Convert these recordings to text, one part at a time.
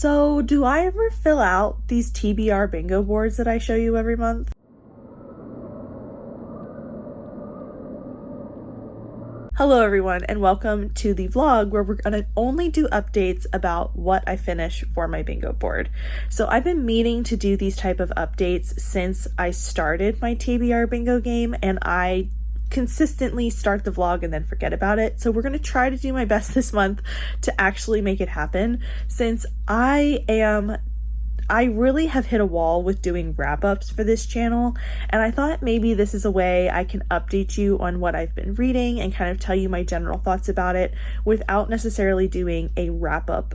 So, do I ever fill out these TBR bingo boards that I show you every month? Hello everyone, and welcome to the vlog where we're gonna only do updates about what I finish for my bingo board. So I've been meaning to do these type of updates since I started my TBR bingo game, and I consistently start the vlog and then forget about it. So we're going to try to do my best this month to actually make it happen, since I really have hit a wall with doing wrap-ups for this channel, and I thought maybe this is a way I can update you on what I've been reading and kind of tell you my general thoughts about it without necessarily doing a wrap-up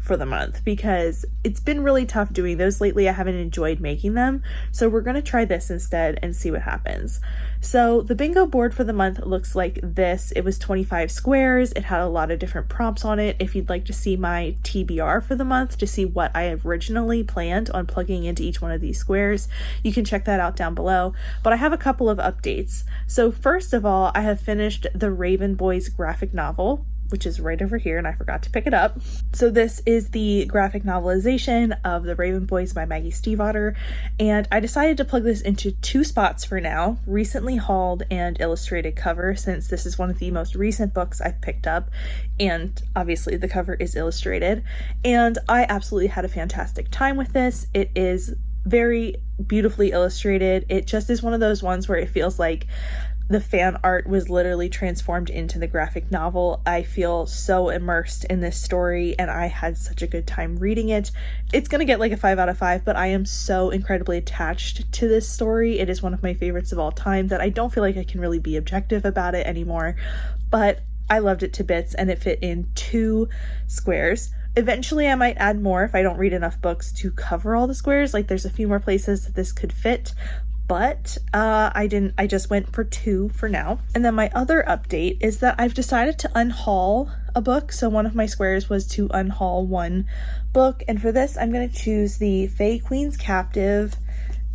for the month, because it's been really tough doing those lately. I haven't enjoyed making them, so we're going to try this instead and see what happens. So the bingo board for the month looks like this. It was 25 squares. It had a lot of different prompts on it. If you'd like to see my TBR for the month to see what I have originally planned on plugging into each one of these squares, you can check that out down below. But I have a couple of updates. So first of all, I have finished the Raven Boys graphic novel, which is right over here, and I forgot to pick it up. So this is the graphic novelization of The Raven Boys by Maggie Stiefvater, and I decided to plug this into two spots for now: recently hauled and illustrated cover, since this is one of the most recent books I've picked up, and obviously the cover is illustrated, and I absolutely had a fantastic time with this. It is very beautifully illustrated. It just is one of those ones where it feels like the fan art was literally transformed into the graphic novel. I feel so immersed in this story, and I had such a good time reading it. It's gonna get like a 5 out of 5, but I am so incredibly attached to this story. It is one of my favorites of all time that I don't feel like I can really be objective about it anymore, but I loved it to bits, and it fit in 2 squares. Eventually I might add more if I don't read enough books to cover all the squares. Like, there's a few more places that this could fit, but I just went for 2 for now. And then my other update is that I've decided to unhaul a book. So one of my squares was to unhaul one book, and for this I'm going to choose the Fae Queen's Captive,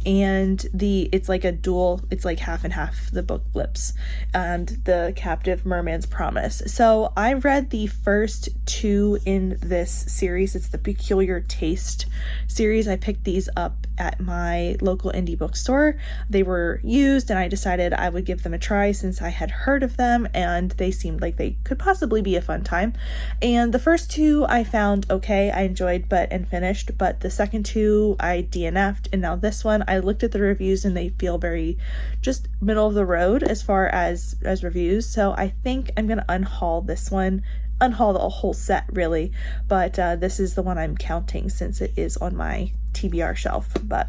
and it's like a dual, it's like half and half, the book flips, and the Captive Merman's Promise. So I read the first 2 in this series. It's the Peculiar Taste series. I picked these up at my local indie bookstore. They were used, and I decided I would give them a try since I had heard of them and they seemed like they could possibly be a fun time. And the first 2 I found okay, I enjoyed and finished, but the second 2 I DNF'd, and now this one, I looked at the reviews and they feel very just middle of the road as far as reviews. So I think I'm gonna unhaul this one, unhaul the whole set really, but this is the one I'm counting since it is on my TBR shelf. But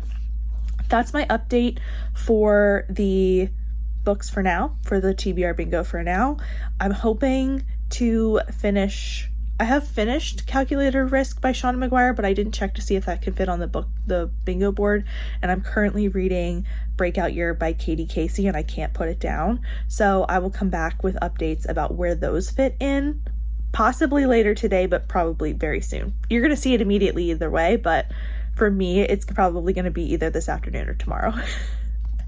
that's my update for the books for now, for the TBR bingo for now. I'm hoping to finish, I have finished Calculated Risk by Seanan McGuire, but I didn't check to see if that could fit on the bingo board, and I'm currently reading Breakout Year by Katie Casey, and I can't put it down. So I will come back with updates about where those fit in, possibly later today, but probably very soon. You're going to see it immediately either way, but for me, it's probably going to be either this afternoon or tomorrow.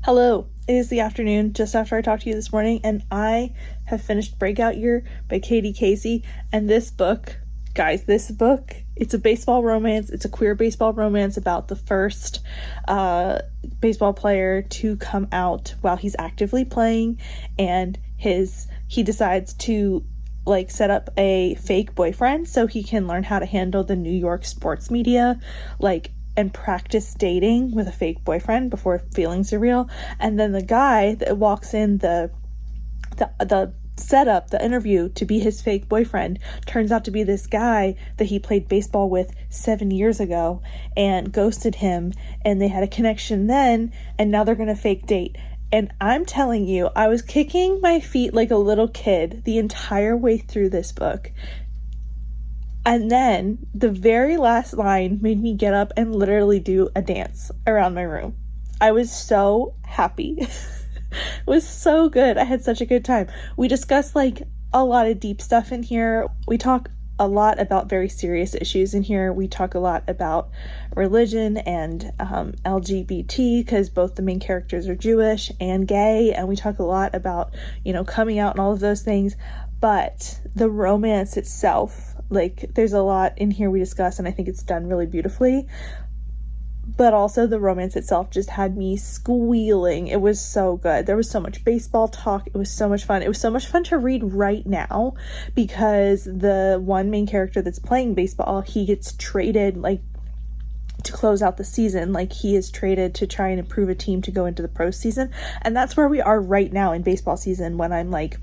Hello, it is the afternoon just after I talked to you this morning, and I have finished Breakout Year by Katie Casey. And this book, guys, it's a baseball romance. It's a queer baseball romance about the first baseball player to come out while he's actively playing, and he decides to set up a fake boyfriend so he can learn how to handle the New York sports media, and practice dating with a fake boyfriend before feelings are real. And then the guy that walks in the setup, the interview to be his fake boyfriend, turns out to be this guy that he played baseball with 7 years ago and ghosted him, and they had a connection then, and now they're gonna fake date. And I'm telling you, I was kicking my feet like a little kid the entire way through this book. And then the very last line made me get up and literally do a dance around my room. I was so happy. It was so good. I had such a good time. We discussed a lot of deep stuff in here. We talk a lot about very serious issues in here. We talk a lot about religion and LGBT, because both the main characters are Jewish and gay, and we talk a lot about, coming out and all of those things. but the romance itself, like, there's a lot in here we discuss, and I think it's done really beautifully, but also the romance itself just had me squealing. It was so good. There was so much baseball talk. It was so much fun. It was so much fun to read right now because the one main character that's playing baseball, he gets traded, like, to close out the season. Like, he is traded to try and improve a team to go into the pro season, and that's where we are right now in baseball season when I'm, like,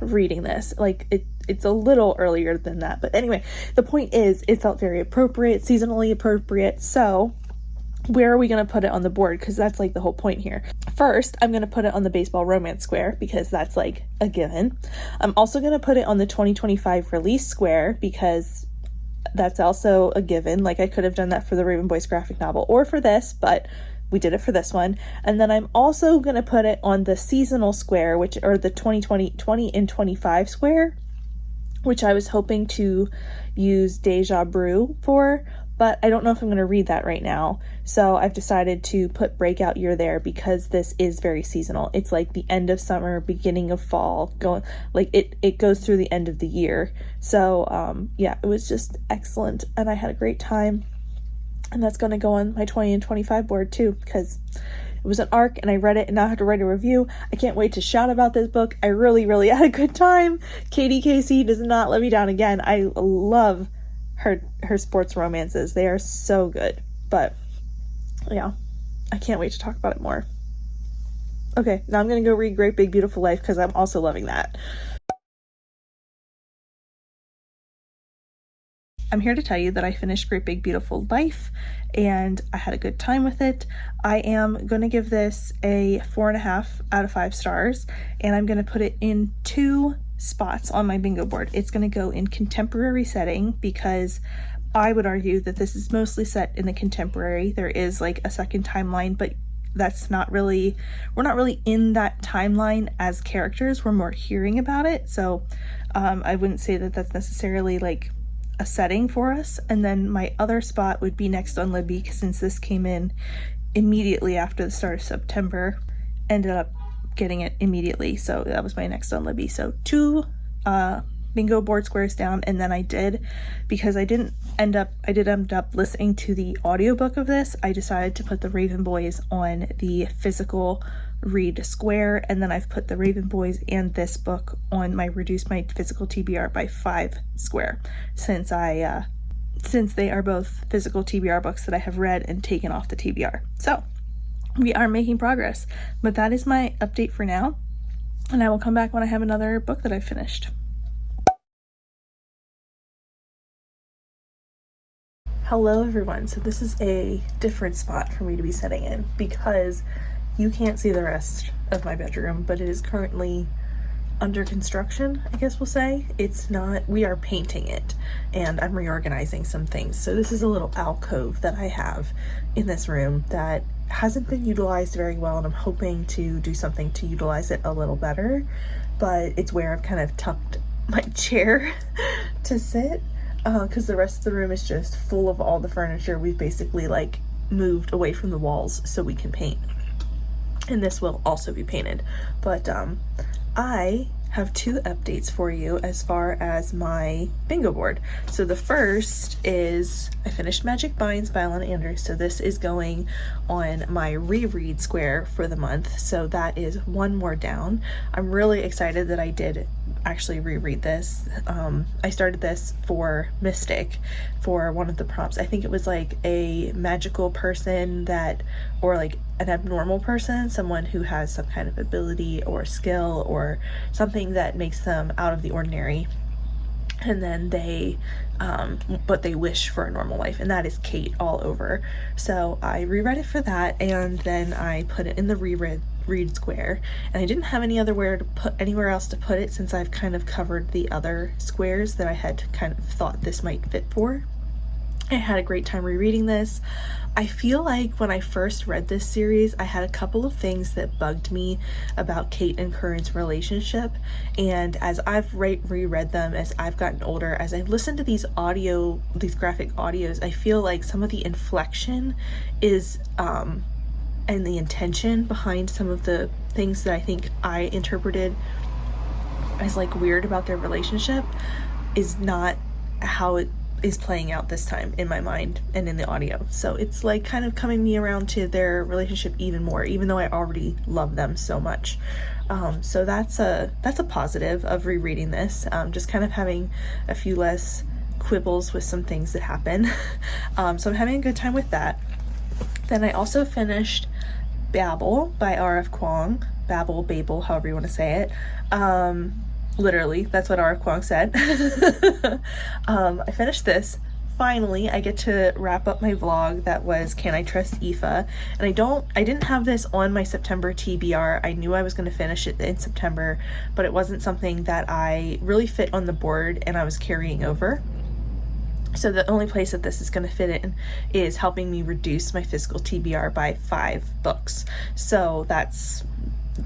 reading this. Like, it's a little earlier than that, but anyway, the point is, it felt very appropriate, seasonally appropriate. So where are we going to put it on the board? Because that's, like, the whole point here. First, I'm going to put it on the baseball romance square because that's, like, a given. I'm also going to put it on the 2025 release square because that's also a given. Like, I could have done that for the Raven Boys graphic novel or for this, but we did it for this one. And then I'm also going to put it on the seasonal square, which are the 2020 and 25 square, which I was hoping to use Deja Brew for, but I don't know if I'm going to read that right now. So I've decided to put Breakout Year there because this is very seasonal. It's like the end of summer, beginning of fall, going, like, it goes through the end of the year. So yeah, it was just excellent, and I had a great time. And that's going to go on my 20 and 25 board too, because it was an arc and I read it and now I have to write a review. I can't wait to shout about this book. I really, really had a good time. Katie Casey does not let me down again. I love her sports romances. They are so good. But yeah, I can't wait to talk about it more. Okay, now I'm going to go read Great Big Beautiful Life because I'm also loving that. I'm here to tell you that I finished Great Big Beautiful Life and I had a good time with it. I am going to give this a 4.5 out of 5 stars, and I'm going to put it in 2 spots on my bingo board. It's going to go in contemporary setting because I would argue that this is mostly set in the contemporary. There is, like, a second timeline, but that's not really, we're not really in that timeline as characters. We're more hearing about it. So I wouldn't say that that's necessarily, like, a setting for us. And then my other spot would be Next on Libby, since this came in immediately after the start of September, ended up getting it immediately, so that was my Next on Libby. So 2 bingo board squares down, and then I did, because I did end up listening to the audiobook of this, I decided to put the Raven Boys on the physical read square, and then I've put the Raven Boys and this book on my reduced my physical TBR by 5 square, since they are both physical TBR books that I have read and taken off the TBR. So we are making progress, but that is my update for now, and I will come back when I have another book that I've finished. Hello everyone, so this is a different spot for me to be sitting in because you can't see the rest of my bedroom, but it is currently under construction, I guess we'll say. It's not, we are painting it, and I'm reorganizing some things. So this is a little alcove that I have in this room that hasn't been utilized very well, and I'm hoping to do something to utilize it a little better, but it's where I've kind of tucked my chair to sit, because the rest of the room is just full of all the furniture. We've basically, like, moved away from the walls so we can paint. And this will also be painted. But I have 2 updates for you as far as my bingo board. So the first is I finished Magic Binds by Alana Anders. So this is going on my reread square for the month. So that is 1 more down. I'm really excited that I did actually reread this. I started this for Mystic for one of the prompts. I think it was like a magical person that, or like an abnormal person, someone who has some kind of ability or skill or something that makes them out of the ordinary, and then they but they wish for a normal life, and that is Kate all over. So I reread it for that, and then I put it in the read square, and I didn't have anywhere else to put it since I've kind of covered the other squares that I had kind of thought this might fit for. I had a great time rereading this. I feel like when I first read this series, I had a couple of things that bugged me about Kate and Curran's relationship, and as I've reread them, as I've gotten older, as I've listened to these graphic audios, I feel like some of the inflection is and the intention behind some of the things that I think I interpreted as like weird about their relationship is not how it is playing out this time in my mind and in the audio. So it's like kind of coming me around to their relationship even more, even though I already love them so much. So that's a positive of rereading this, just kind of having a few less quibbles with some things that happen. So I'm having a good time with that. Then I also finished Babel by R.F. Kuang. Babel, however you want to say it. Literally, that's what R.F. Kuang said. I finished this. Finally, I get to wrap up my vlog that was Can I Trust Aoife? And I didn't have this on my September TBR. I knew I was going to finish it in September, but it wasn't something that I really fit on the board and I was carrying over. So the only place that this is going to fit in is helping me reduce my fiscal TBR by 5 books. So that's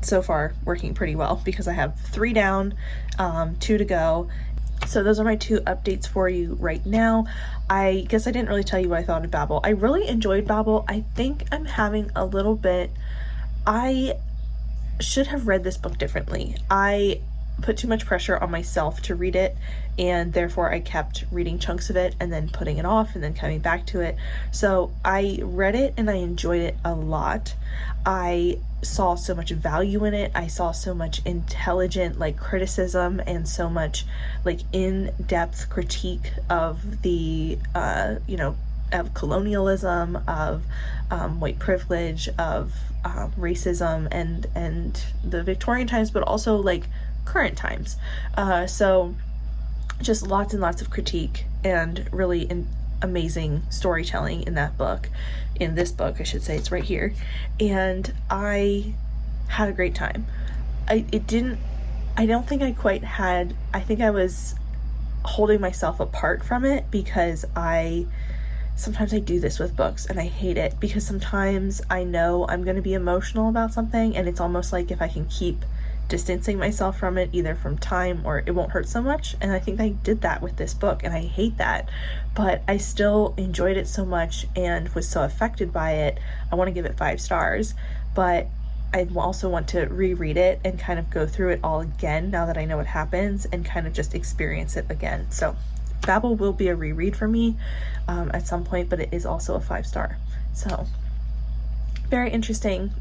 so far working pretty well because I have 3 down, 2 to go. So those are my 2 updates for you right now. I guess I didn't really tell you what I thought of Babel. I really enjoyed Babel. I think I'm having a little bit, I should have read this book differently. I put too much pressure on myself to read it, and therefore I kept reading chunks of it and then putting it off and then coming back to it. So I read it and I enjoyed it a lot. I saw so much value in it. I saw so much intelligent like criticism and so much like in-depth critique of the of colonialism, of white privilege, of racism and the Victorian times, but also like current times. So just lots and lots of critique and really amazing storytelling in this book, I should say. It's right here. And I had a great time. I don't think I quite had, I think I was holding myself apart from it because sometimes I do this with books and I hate it because sometimes I know I'm going to be emotional about something and it's almost like if I can keep distancing myself from it, either from time or it won't hurt so much. And I think I did that with this book and I hate that, but I still enjoyed it so much and was so affected by it. I want to give it 5 stars, but I also want to reread it and kind of go through it all again now that I know what happens and kind of just experience it again. So Babel will be a reread for me at some point, but it is also a 5-star. So a very interesting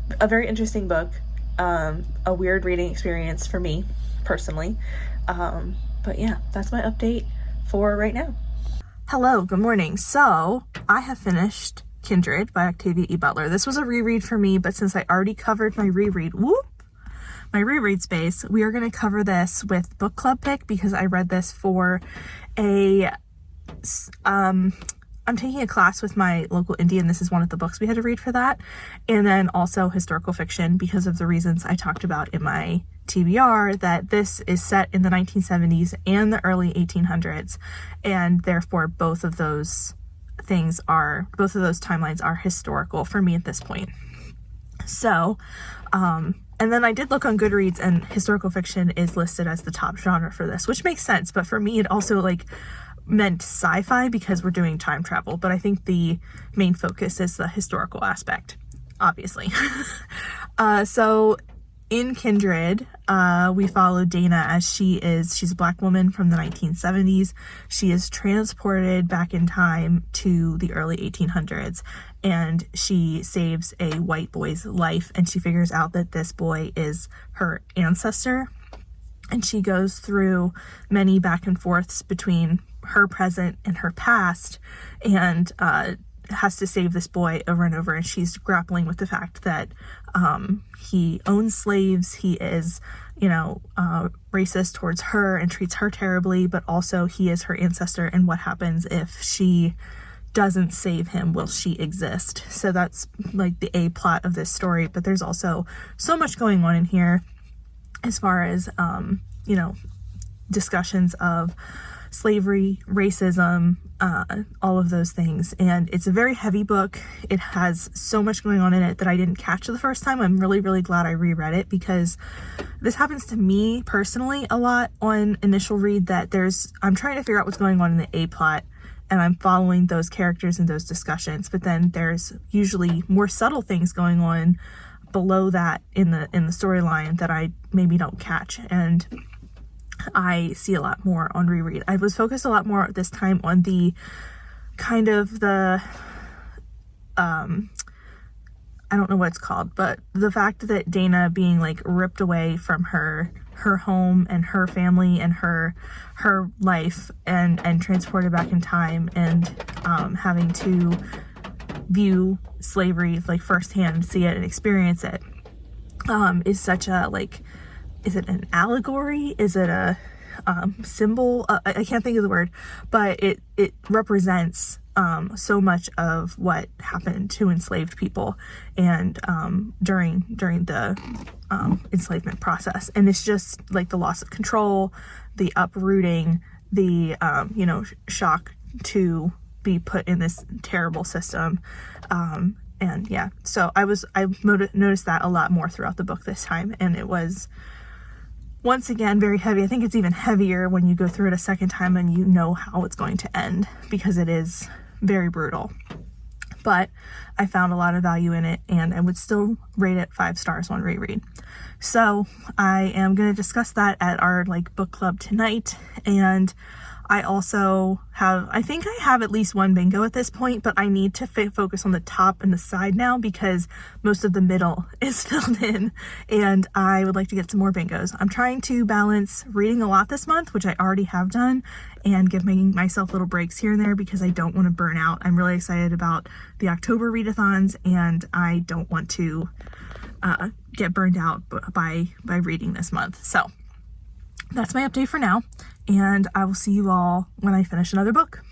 book. A weird reading experience for me personally. But yeah, that's my update for right now. Hello, good morning. So I have finished Kindred by Octavia E. Butler. This was a reread for me, but since I already covered my reread space, we are going to cover this with book club pick because I read this for I'm taking a class with my local indie, and this is one of the books we had to read for that. And then also historical fiction because of the reasons I talked about in my TBR, that this is set in the 1970s and the early 1800s. And therefore both of those timelines are historical for me at this point. So, and then I did look on Goodreads and historical fiction is listed as the top genre for this, which makes sense. But for me, it also meant sci-fi because we're doing time travel, but I think the main focus is the historical aspect, obviously. So in Kindred, we follow Dana as she's a Black woman from the 1970s. She is transported back in time to the early 1800s, and she saves a white boy's life, and she figures out that this boy is her ancestor. And she goes through many back and forths between her present and her past, and has to save this boy over and over. And she's grappling with the fact that he owns slaves, he is, racist towards her and treats her terribly, but also he is her ancestor, and what happens if she doesn't save him? Will she exist? So that's like the A plot of this story, but there's also so much going on in here as far as discussions of slavery, racism, all of those things. And it's a very heavy book. It has so much going on in it that I didn't catch the first time. I'm really, really glad I reread it because this happens to me personally a lot on initial read, that I'm trying to figure out what's going on in the A plot and I'm following those characters and those discussions, but then there's usually more subtle things going on below that in the storyline that I maybe don't catch. And I see a lot more on reread. I was focused a lot more this time on the kind of the I don't know what it's called, but the fact that Dana being like ripped away from her home and her family and her life and transported back in time, and having to view slavery like firsthand, see it and experience it, is such a, like, is it an allegory? Is it a symbol? I can't think of the word, but it represents so much of what happened to enslaved people and during the enslavement process. And it's just like the loss of control, the uprooting, the shock to be put in this terrible system. And yeah, so I noticed that a lot more throughout the book this time, and it was once again very heavy. I think it's even heavier when you go through it a second time and you know how it's going to end, because it is very brutal. But I found a lot of value in it, and I would still rate it 5 stars on reread. So I am going to discuss that at our book club tonight. And I also I think I have at least one bingo at this point, but I need to focus on the top and the side now because most of the middle is filled in, and I would like to get some more bingos. I'm trying to balance reading a lot this month, which I already have done, and giving myself little breaks here and there because I don't want to burn out. I'm really excited about the October readathons, and I don't want to get burned out by reading this month. So that's my update for now, and I will see you all when I finish another book.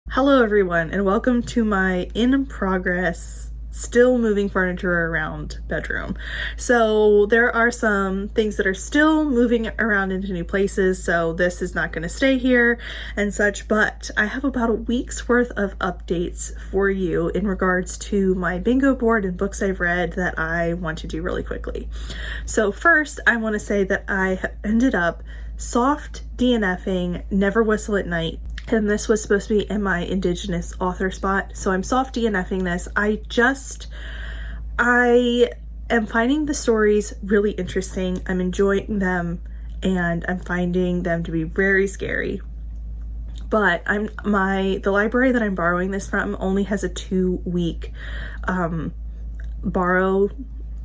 Hello everyone, and welcome to my in progress, still moving furniture around bedroom. So there are some things that are still moving around into new places, so this is not going to stay here and such, but I have about a week's worth of updates for you in regards to my bingo board and books I've read that I want to do really quickly. So first, I want to say that I ended up soft DNFing Never Whistle at Night, and this was supposed to be in my Indigenous author spot, so I'm soft DNFing this. I am finding the stories really interesting. I'm enjoying them, and I'm finding them to be very scary. But the library that I'm borrowing this from only has a 2-week borrow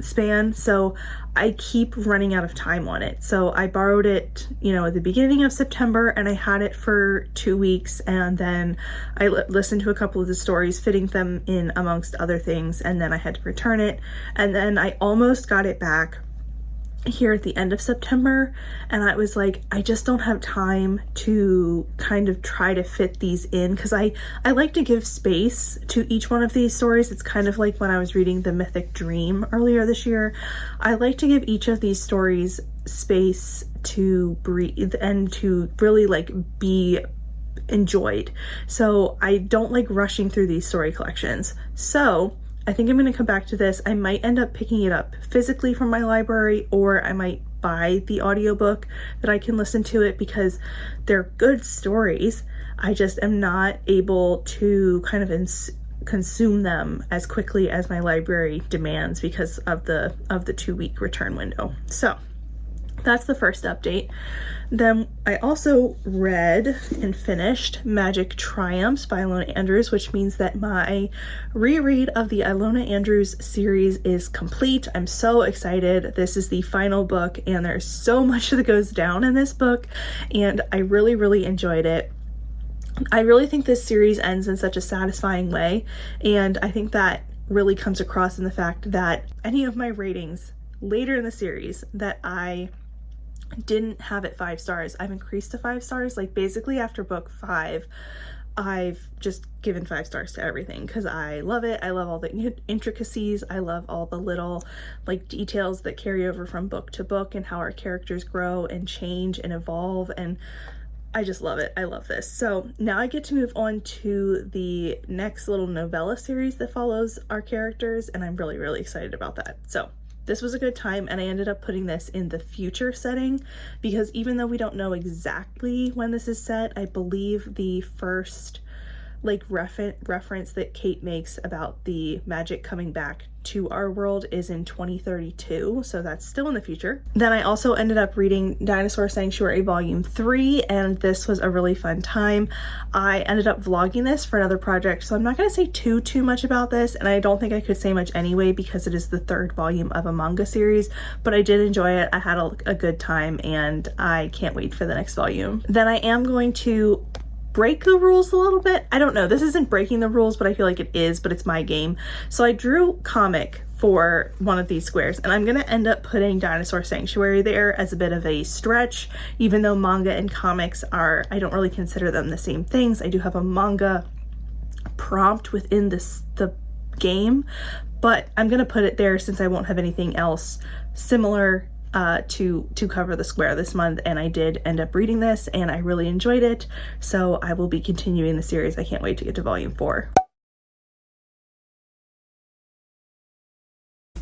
span, so I keep running out of time on it. So I borrowed it, at the beginning of September, and I had it for 2 weeks, and then I listened to a couple of the stories, fitting them in amongst other things, and then I had to return it, and then I almost got it back here at the end of September, and I was like, I just don't have time to kind of try to fit these in, because I like to give space to each one of these stories. It's kind of like when I was reading The Mythic Dream earlier this year. I like to give each of these stories space to breathe and to really be enjoyed. So I don't like rushing through these story collections. So I think I'm going to come back to this. I might end up picking it up physically from my library, or I might buy the audiobook that I can listen to it, because they're good stories. I just am not able to kind of consume them as quickly as my library demands because of the 2-week return window. So that's the first update. Then I also read and finished Magic Triumphs by Ilona Andrews, which means that my reread of the Ilona Andrews series is complete. I'm so excited. This is the final book, and there's so much that goes down in this book, and I really, really enjoyed it. I really think this series ends in such a satisfying way, and I think that really comes across in the fact that any of my ratings later in the series that I didn't have it 5 stars, I've increased to 5 stars. Basically after book 5, I've just given 5 stars to everything because I love it. I love all the intricacies. I love all the little details that carry over from book to book, and how our characters grow and change and evolve, and I just love it. I love this. So now I get to move on to the next little novella series that follows our characters, and I'm really, really excited about that. So this was a good time, and I ended up putting this in the future setting because even though we don't know exactly when this is set, I believe the first reference that Kate makes about the magic coming back to our world is in 2032, so that's still in the future. Then I also ended up reading Dinosaur Sanctuary Volume 3, and this was a really fun time. I ended up vlogging this for another project, so I'm not going to say too much about this, and I don't think I could say much anyway because it is the third volume of a manga series, but I did enjoy it. I had a good time, and I can't wait for the next volume. Then I am going to break the rules a little bit. I don't know, this isn't breaking the rules, but I feel like it is, but it's my game. So I drew comic for one of these squares, and I'm gonna end up putting Dinosaur Sanctuary there as a bit of a stretch, even though manga and comics are, I don't really consider them the same things. I do have a manga prompt within the game, but I'm gonna put it there since I won't have anything else similar to cover the square this month. And I did end up reading this and I really enjoyed it, so I will be continuing the series. I can't wait to get to volume 4.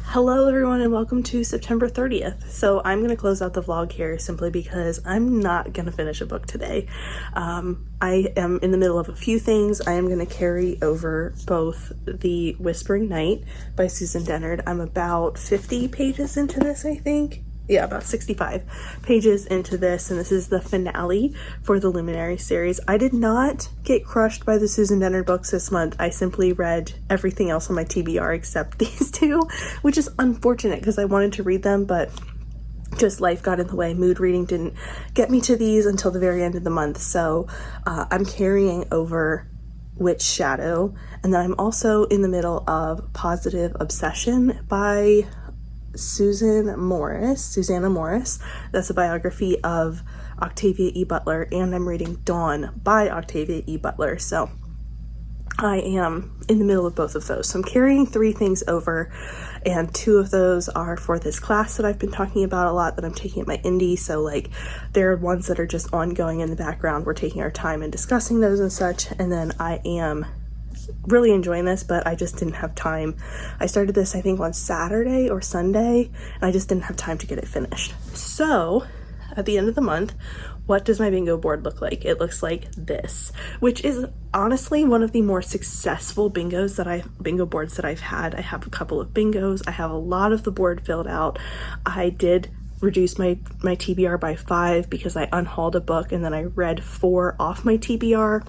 Hello everyone and welcome to September 30th. So I'm going to close out the vlog here simply because I'm not going to finish a book today. I am in the middle of a few things. I am going to carry over both The Whispering Night by Susan Dennard. I'm about 50 pages into this, I think. Yeah, about 65 pages into this, and this is the finale for the Luminary series. I did not get crushed by the Susan Dennard books this month. I simply read everything else on my TBR except these two, which is unfortunate because I wanted to read them, but just life got in the way. Mood reading didn't get me to these until the very end of the month, so I'm carrying over Witch Shadow, and then I'm also in the middle of Positive Obsession by Susanna Morris. That's a biography of Octavia E. Butler, and I'm reading Dawn by Octavia E. Butler, so I am in the middle of both of those. So I'm carrying 3 things over, and 2 of those are for this class that I've been talking about a lot that I'm taking at my indie. So like there are ones that are just ongoing in the background. We're taking our time and discussing those and such, and then I am really enjoying this, but I just didn't have time. I started this I think on Saturday or Sunday, and I just didn't have time to get it finished. So at the end of the month, what does my bingo board look like? It looks like this, which is honestly one of the more successful bingo boards that I've had. I have a couple of bingos. I have a lot of the board filled out. I did reduce my TBR by 5 because I unhauled a book and then I read 4 off my TBR.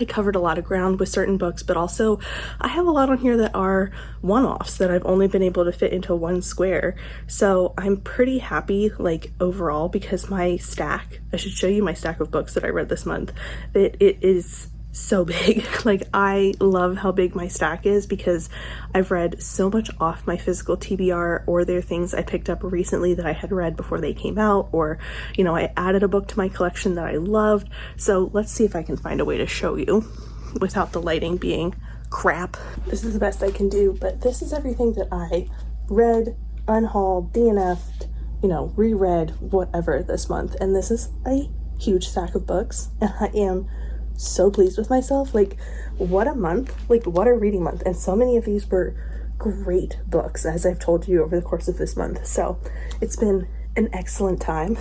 I covered a lot of ground with certain books, but also I have a lot on here that are one-offs that I've only been able to fit into one square. So I'm pretty happy, like, overall, because my stack, I should show you my stack of books that I read this month. It is so big. Like, I love how big my stack is because I've read so much off my physical TBR, or there are things I picked up recently that I had read before they came out, or, you know, I added a book to my collection that I loved. So let's see if I can find a way to show you without the lighting being crap. This is the best I can do, but this is everything that I read, unhauled, DNF'd, you know, reread, whatever this month. And this is a huge stack of books, and I am so pleased with myself. Like, what a month, like what a reading month. And so many of these were great books, as I've told you over the course of this month. So it's been an excellent time.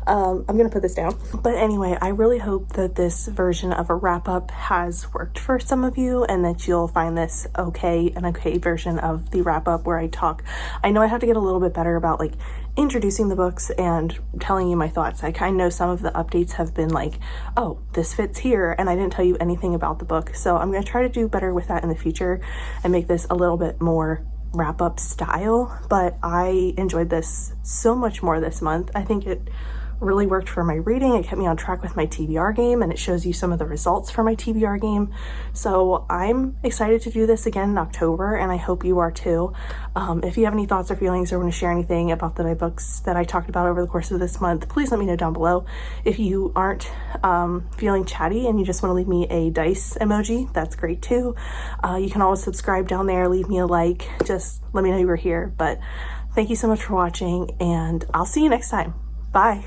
I'm gonna put this down, but anyway, I really hope that this version of a wrap-up has worked for some of you and that you'll find this an okay version of the wrap-up where I talk. I know I have to get a little bit better about like introducing the books and telling you my thoughts. I kind of know some of the updates have been like, oh, this fits here, and I didn't tell you anything about the book. So I'm gonna try to do better with that in the future and make this a little bit more wrap-up style. But I enjoyed this so much more this month. I think it really worked for my reading. It kept me on track with my TBR game, and it shows you some of the results for my TBR game. So I'm excited to do this again in October, and I hope you are too. If you have any thoughts or feelings or want to share anything about the books that I talked about over the course of this month, please let me know down below. If you aren't feeling chatty and you just want to leave me a dice emoji, that's great too. You can always subscribe down there, leave me a like, just let me know you were here. But thank you so much for watching, and I'll see you next time. Bye.